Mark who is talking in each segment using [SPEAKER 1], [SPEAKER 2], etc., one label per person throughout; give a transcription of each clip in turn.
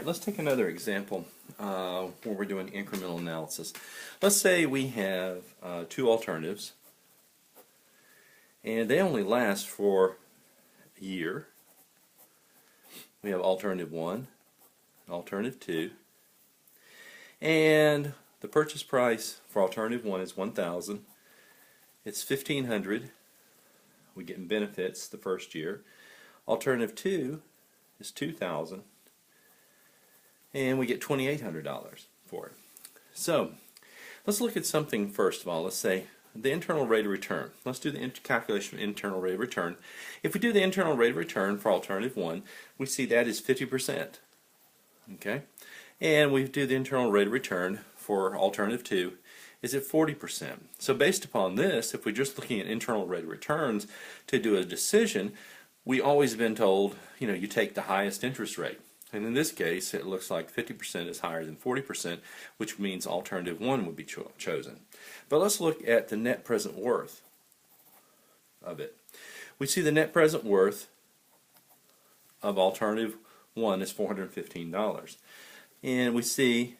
[SPEAKER 1] Let's take another example where we're doing incremental analysis. Let's say we have two alternatives and they only last for a year. We have alternative 1, alternative 2, and the purchase price for alternative 1 is $1,000. It's $1,500. We get benefits the first year. Alternative 2 is $2,000. And we get $2,800 for it. So let's look at something first of all. Let's say the internal rate of return. Let's do the calculation of internal rate of return. If we do the internal rate of return for alternative 1, we see that is 50%. Okay? And we do the internal rate of return for alternative 2 is at 40%. So based upon this, if we're just looking at internal rate of returns to do a decision, we always been told, you take the highest interest rate. And in this case, it looks like 50% is higher than 40%, which means alternative 1 would be chosen. But let's look at the net present worth of it. We see the net present worth of alternative 1 is $415. And we see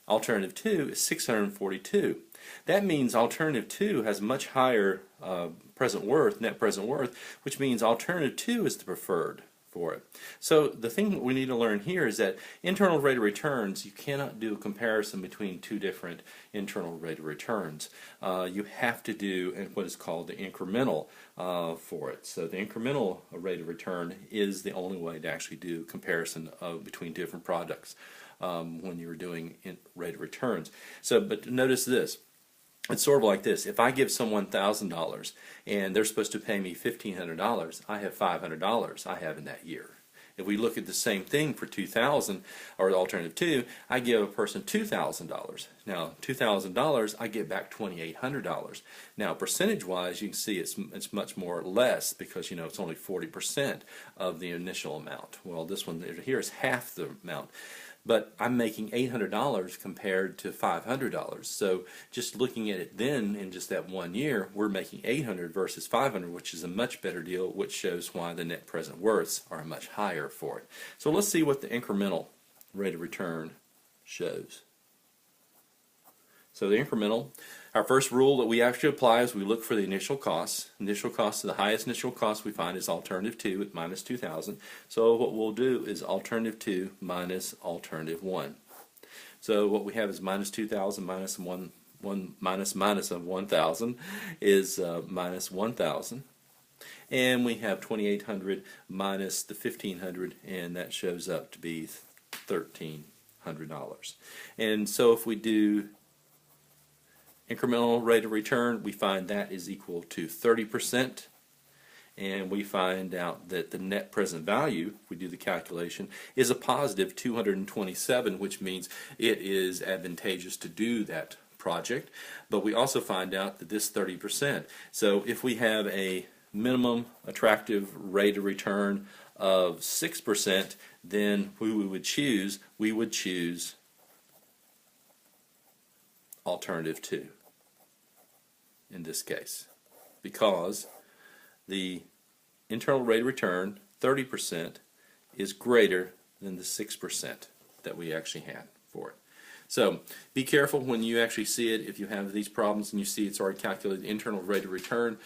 [SPEAKER 1] alternative 2 is $642. That means alternative 2 has much higher net present worth, which means alternative 2 is the preferred for it. So the thing we need to learn here is that internal rate of returns, you cannot do a comparison between two different internal rate of returns. You have to do what is called the incremental for it. So the incremental rate of return is the only way to actually do comparison between different products when you're doing rate of returns. So, but notice this. It's sort of like this. If I give someone $1,000 and they're supposed to pay me $1,500, I have $500 I have in that year. If we look at the same thing for 2,000 or alternative 2, I give a person $2,000. Now, $2,000, I get back $2,800. Now, percentage-wise, you can see it's much more or less because it's only 40% of the initial amount. Well, this one here is half the amount. But I'm making $800 compared to $500. So just looking at it then in just that 1 year, we're making $800 versus $500, which is a much better deal, which shows why the net present worths are much higher for it. So let's see what the incremental rate of return shows. So the incremental, our first rule that we actually apply is we look for the initial costs. Initial cost, the highest initial cost we find is alternative 2 at minus 2,000. So what we'll do is alternative 2 minus alternative 1. So what we have is minus 2,000 minus minus of 1,000 is minus 1,000. And we have 2,800 minus the 1,500, and that shows up to be $1,300. And so if we do incremental rate of return, we find that is equal to 30%, and we find out that the net present value, if we do the calculation, is a positive 227, which means it is advantageous to do that project. But we also find out that this 30%. So if we have a minimum attractive rate of return of 6%, then we would choose alternative 2 in this case, because the internal rate of return, 30%, is greater than the 6% that we actually had for it. So be careful when you actually see it. If you have these problems and you see it's already calculated internal rate of return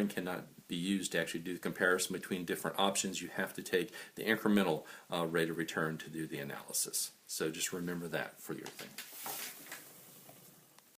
[SPEAKER 1] cannot be used to actually do the comparison between different options. You have to take the incremental rate of return to do the analysis. So just remember that for your thing.